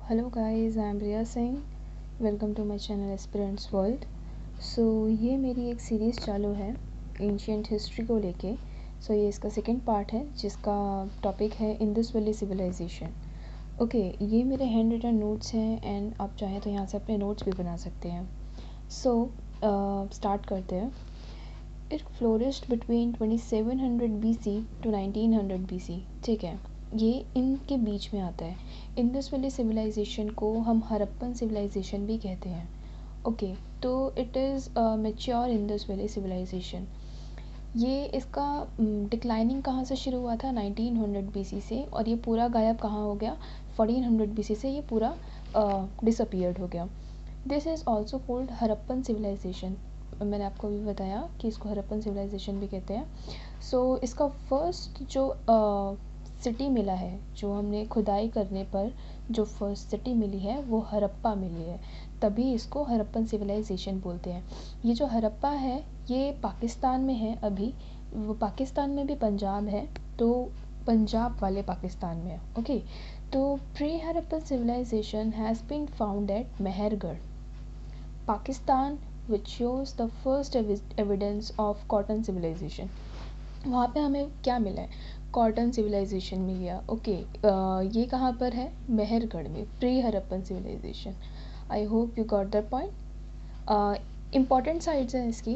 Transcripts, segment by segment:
Hello guys, I am Riya Singh. Welcome to my channel aspirants world. So ये मेरी एक series चालू है एंशियंट हिस्ट्री को लेके। सो ये इसका सेकंड पार्ट है जिसका टॉपिक है इंडस वैली सिविलाइजेशन। ओके, ये मेरे हैंड रिटन नोट्स हैं एंड आप चाहें तो यहाँ से अपने नोट्स भी बना सकते हैं। सो स्टार्ट करते हैं। It flourished between 2700 BC to 1900 BC। ठीक है, ये इनके बीच में आता है। इंडस वैली सिविलाइजेशन को हम हरप्पन सिविलाइजेशन भी कहते हैं। ओके, तो it is mature Indus valley civilization. ये इसका डिक्लाइनिंग कहाँ से शुरू हुआ था? 1900 BC से, और ये पूरा गायब कहाँ हो गया? 1400 BC से ये पूरा डिसअपियर्ड हो गया। This is also called Harappan civilization. मैंने आपको भी बताया कि इसको हरप्पन सिविलाइजेशन भी कहते हैं। सो इसका फर्स्ट जो सिटी मिला है, जो हमने खुदाई करने पर जो फर्स्ट सिटी मिली है वो हरप्पा मिली है, तभी इसको हरप्पन सिविलाइजेशन बोलते हैं। ये जो हरप्पा है ये पाकिस्तान में है अभी। वो पाकिस्तान में भी पंजाब है, तो पंजाब वाले पाकिस्तान में है। ओके, तो pre Harappan civilization has been found at Mehrgarh, Pakistan, which shows the first evidence of cotton civilization। वहाँ पे हमें क्या मिला है? कॉटन सिविलाइजेशन मिल गया। ओके, ये कहाँ पर है? मेहरगढ़ में, pre Harappan civilization. I hope you got the point. Important sites हैं इसकी।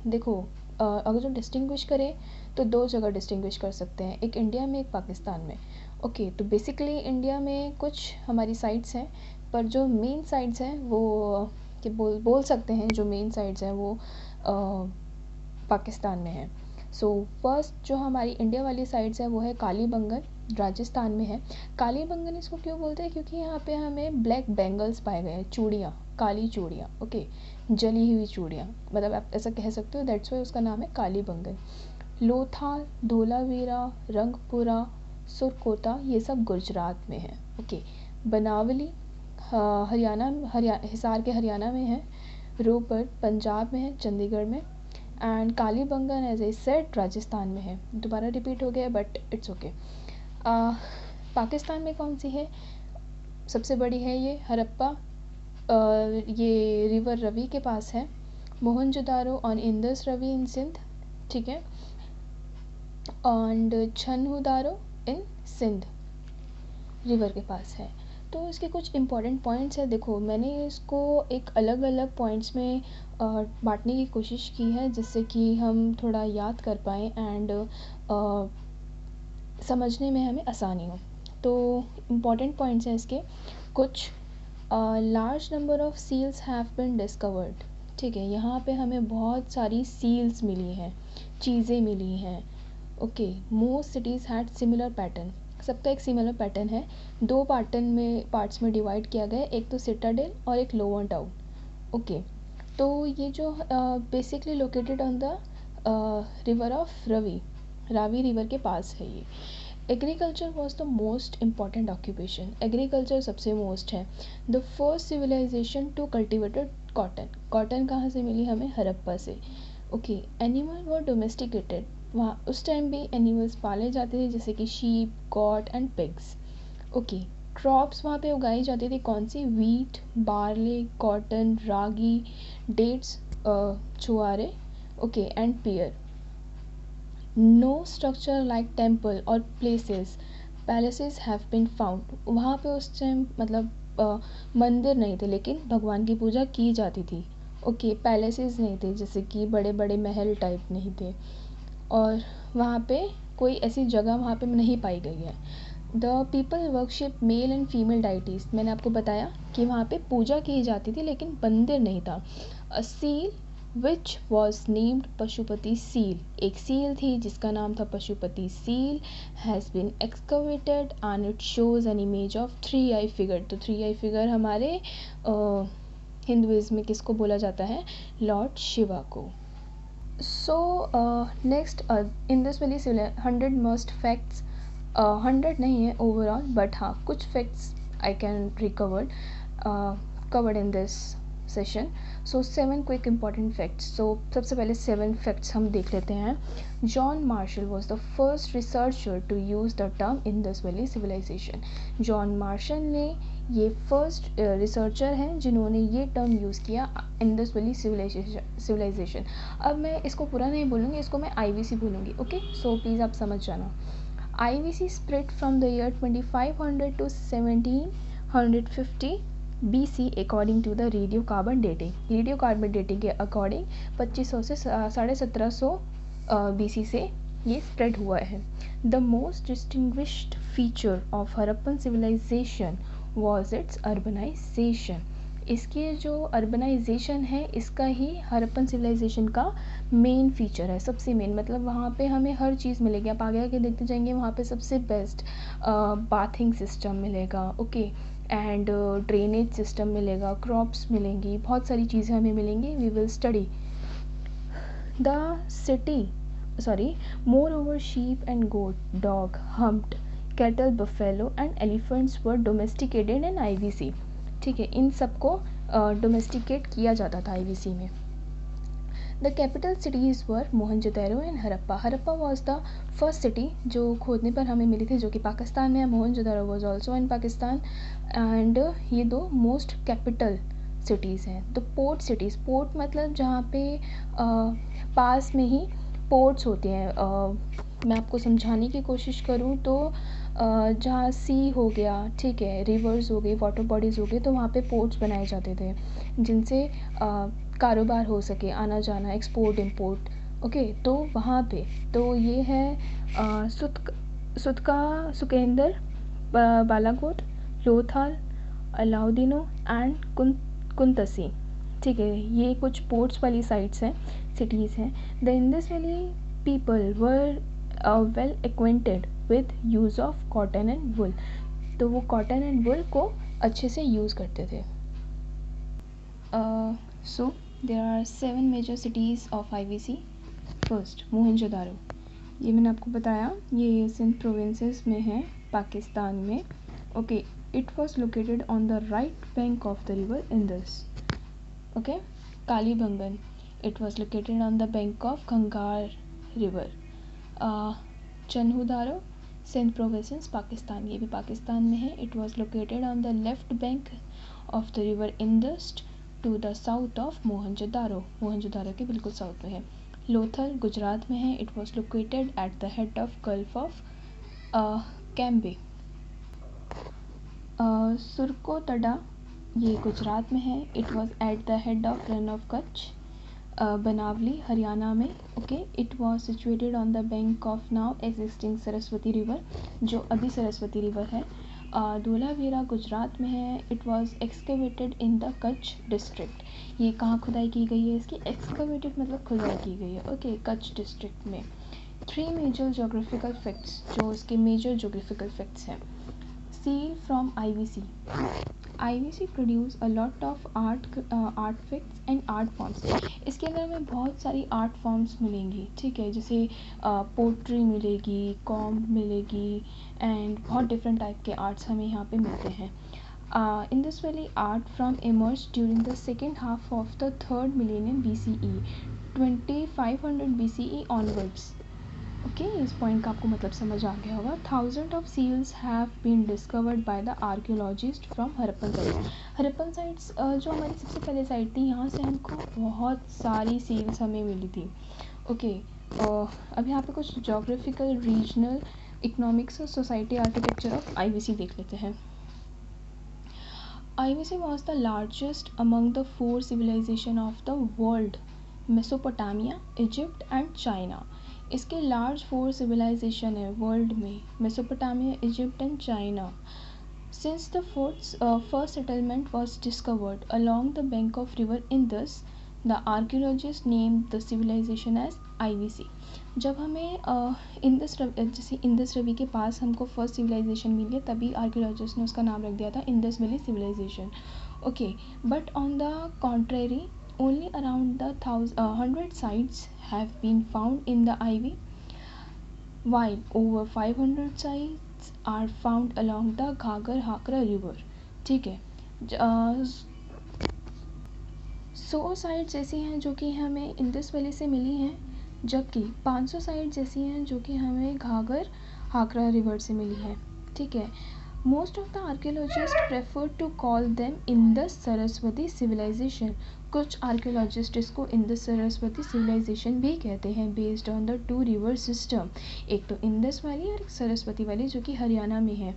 देखो, अगर जो डिस्टिंग्विश करें तो दो जगह डिस्टिंग्विश कर सकते हैं, एक इंडिया में, एक पाकिस्तान में। ओके, तो बेसिकली इंडिया में कुछ हमारी साइट्स हैं, पर जो मेन साइट्स हैं वो कि बोल सकते हैं जो मेन साइट्स हैं वो पाकिस्तान में है। सो फर्स्ट जो हमारी इंडिया वाली साइड्स है वो है कालीबंगन, राजस्थान में है। कालीबंगन इसको क्यों बोलते हैं? क्योंकि यहाँ पे हमें ब्लैक बैंगल्स पाए गए हैं, चूड़ियाँ, काली चूड़ियाँ। ओके, जली हुई चूड़ियाँ, मतलब आप ऐसा कह सकते हो, दैट्स वाई उसका नाम है कालीबंगन। लोथाल, धोलावीरा, रंगपुरा, सुरकोटा, ये सब गुजरात में है। ओके, बनावली हरियाणा, हिसार के हरियाणा में है। रोपर पंजाब में है, चंडीगढ़ में। And Kalibangan as a set Rajasthan में है। दोबारा रिपीट हो गया बट इट्स ओके। पाकिस्तान में कौन सी है? सबसे बड़ी है ये हरप्पा। ये रिवर रवि के पास है। मोहनजोदारो ऑन इंदस रवि इन सिंध, ठीक है। एंड छन्हुदारो इन सिंध रिवर के पास है। तो इसके कुछ इंपॉर्टेंट पॉइंट्स है। देखो, मैंने इसको एक अलग अलग पॉइंट्स में बांटने की कोशिश की है जिससे कि हम थोड़ा याद कर पाएँ एंड समझने में हमें आसानी हो। तो इम्पॉर्टेंट पॉइंट्स हैं इसके कुछ। Large number of seals have been discovered, ठीक है। यहाँ पे हमें बहुत सारी सील्स मिली हैं, चीज़ें मिली हैं। Okay, most cities had similar pattern, सबका एक सिमिलर पैटर्न है। दो पार्ट्स में डिवाइड किया गया है, एक तो सिटाडेल और एक लोअर टाउन। ओके, तो ये जो basically located on the river of Ravi river के पास है ये। Agriculture was the most important occupation, agriculture सबसे मोस्ट है। The first civilization to cultivated cotton, cotton कहाँ से मिली हमें? हरप्पा से। ओके, एनिमल वर डोमेस्टिकेटेड, वहाँ उस टाइम भी एनिमल्स पाले जाते थे जैसे कि sheep, goat and pigs. Okay, crops वहाँ पे उगाई जाती थी कौन सी? Wheat, barley, cotton, ragi, dates, छुआरे, okay, and pear. No structure like temple or palaces have been found, वहाँ पे उस टाइम मतलब मंदिर नहीं थे लेकिन भगवान की पूजा की जाती थी। ओके, पैलेसेस नहीं थे जैसे कि बड़े बड़े महल टाइप नहीं थे, और वहाँ पे कोई ऐसी जगह वहाँ पे नहीं पाई गई है। The people worship male and female deities, मैंने आपको बताया कि वहाँ पे पूजा की जाती थी लेकिन मंदिर नहीं था। A seal which was named Pashupati seal, एक सील थी जिसका नाम था Pashupati seal, has been excavated and it shows an image of 3 eye figure. तो 3 आई फिगर हमारे हिंदुइज्म में किसको बोला जाता है? लॉर्ड शिवा को। So next, in this valley 100 must facts, 100 नहीं है ओवरऑल, बट हाँ कुछ facts I can recovered covered in this session. So 7 quick important facts. So सबसे पहले 7 फैक्ट्स हम देख लेते हैं. John Marshall was the first researcher to use the term Indus valley civilisation. John Marshall ने ये फर्स्ट रिसर्चर हैं जिन्होंने ये टर्म यूज़ किया, इंडस वैली सिविलाइजेशन. अब मैं इसको पूरा नहीं बोलूँगी, इसको मैं IVC बोलूँगी. ओके, सो प्लीज़ आप समझ जाना. IVC spread from the year 2500 to 1750 BC according to the radiocarbon dating. Radiocarbon dating के अकॉर्डिंग 2500 से 1750 BC से ये स्प्रेड हुआ है. The most distinguished feature of Harappan civilization was its urbanization. इसकी जो अर्बनाइजेशन है इसका ही हरप्पन सिविलाइजेशन का मेन फीचर है, सबसे मेन. मतलब वहाँ पे हमें हर चीज़ मिलेगी. आप आगे आगे देखते जाएंगे वहाँ पे सबसे बेस्ट बाथिंग सिस्टम मिलेगा. ओके, एंड ड्रेनेज सिस्टम मिलेगा, क्रॉप्स मिलेंगी, बहुत सारी चीज़ें हमें मिलेंगी. We will study the moreover sheep and goat, dog, humped cattle, buffalo and elephants were domesticated in IVC. ठीक है, इन सबको डोमेस्टिकेट किया जाता था IVC में. The capital cities were Mohenjodaro and Harappa. Harappa was the first city जो खोदने पर हमें मिली थी, जो कि पाकिस्तान में है. Mohenjodaro was also in Pakistan. And ये दो मोस्ट कैपिटल सिटीज़ हैं. तो पोर्ट सिटीज़, पोर्ट मतलब जहाँ पे पास में ही पोर्ट्स होते हैं. मैं आपको समझाने की कोशिश करूँ तो जहाँ सी हो गया, ठीक है, रिवर्स हो गई, वाटर बॉडीज़ हो गए, तो वहाँ पे पोर्ट्स बनाए जाते थे जिनसे कारोबार हो सके, आना जाना, एक्सपोर्ट इम्पोर्ट. ओके, तो वहाँ पे तो ये है सुतका, सुकेंदर, बालाकोट, लोथाल, अलाउद्दीनो एंड कुंतसी. ठीक है, ये कुछ पोर्ट्स वाली साइट्स हैं, सिटीज़ हैं. The Indus valley people were well acquainted with use of cotton and wool. तो वो कॉटन एंड वुल को अच्छे से यूज़ करते थे. So there are 7 major cities of IVC. First, Mohenjodaro. ये मैंने आपको बताया, ये सिंध प्रोविंसेस में है, पाकिस्तान में. Okay, it was located on the right bank of the river Indus. Okay, Kalibangan, it was located on the bank of Ghaggar river. Chanhudaro, Sindh province, Pakistan, ये भी पाकिस्तान में है. It was located on the left bank of the river Indus to the south of Mohenjodaro. Mohenjodaro के बिल्कुल south में है. लोथल, गुजरात में है. It was located at the head of gulf of Cambay. Surkotada, ये गुजरात में है. It was at the head of Rann of Kutch. Banawali, Haryana में. Okay, it was situated on the bank of now existing Saraswati river, जो अभी सरस्वती रिवर है. धोलावीरा गुजरात में है. It was excavated in the Kutch district. ये कहाँ खुदाई की गई है इसकी? एक्सकेवेटेड मतलब खुदाई की गई है. ओके, कच्छ डिस्ट्रिक्ट में. 3 मेजर जोग्राफिकल फैक्ट्स, जो इसके मेजर जोग्राफिकल फैक्ट्स हैं. seal from IVC. IVC produce a lot of artifacts and art forms. इसके अंदर हमें बहुत सारी आर्ट फॉर्म्स मिलेंगी. ठीक है, जैसे पोट्री मिलेगी, कॉम्ब मिलेगी, एंड बहुत डिफरेंट टाइप के आर्ट्स हमें यहाँ पे मिलते हैं. In this valley, art from emerged during the second half of the 3rd millennium BCE, 2500 BCE onwards. Okay, इस पॉइंट का आपको मतलब समझ आ गया होगा. 1000 of seals have been discovered by the archaeologist from Harappan sites. Harappan sites जो हमारी सबसे पहले साइट थी, यहाँ से हमको बहुत सारी सील्स हमें मिली थी. ओके, अब यहाँ पे कुछ जोग्राफिकल, रीजनल, इकोनॉमिक्स और सोसाइटी आर्किटेक्चर ऑफ IVC देख लेते हैं. IVC was the largest among the 4 civilizations of the world, Mesopotamia, Egypt and China. इसके लार्ज 4 सिविलाइजेशन है वर्ल्ड में, Mesopotamia, Egypt and China. Since the first settlement was discovered along the bank of river Indus, the archaeologist name the civilisation as IVC. जब हमें जैसे Indus Ravi के पास हमको first civilisation मिली, तभी archaeologist ने उसका नाम रख दिया था Indus valley civilisation. Okay, but on the contrary, only around the 100 sites have been found in the IV, while over 500 sites are found along the Ghaggar Hakra river. ठीक है, 100 साइट्स ऐसी हैं जो कि हमें इंडस वैली से मिली हैं, जबकि 500 साइट्स ऐसी हैं जो कि हमें घाघर हाकरा रिवर से मिली है। ठीक है। Most of the archaeologist prefer to call them Indus Saraswati civilisation. कुछ आर्कियोलॉजिस्ट इसको इंडस सरस्वती सिविलाइजेशन भी कहते हैं, based on the 2 river system, एक तो इंडस वैली और एक सरस्वती वैली जो कि हरियाणा में है।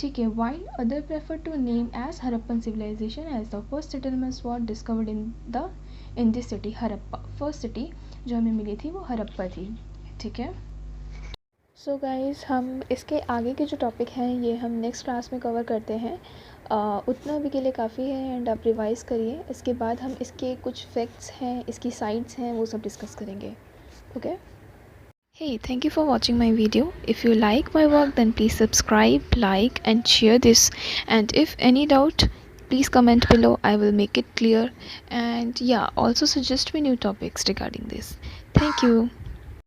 ठीक है। While other prefer to name as Harappan civilisation as the first settlements were discovered in this city Harappa. First city जो हमें मिली थी वो हरप्पा थी। ठीक है। सो गाइस, हम इसके आगे के जो टॉपिक हैं ये हम नेक्स्ट क्लास में कवर करते हैं। उतना अभी के लिए काफ़ी है एंड आप रिवाइज करिए। इसके बाद हम इसके कुछ फैक्ट्स हैं, इसकी साइट्स हैं, वो सब डिस्कस करेंगे। Okay. Hey, thank you for watching my video. If you like my work, then please subscribe, like and share this. And if any doubt, please comment below. I will make it clear. And yeah, also suggest me new topics regarding this. Thank you.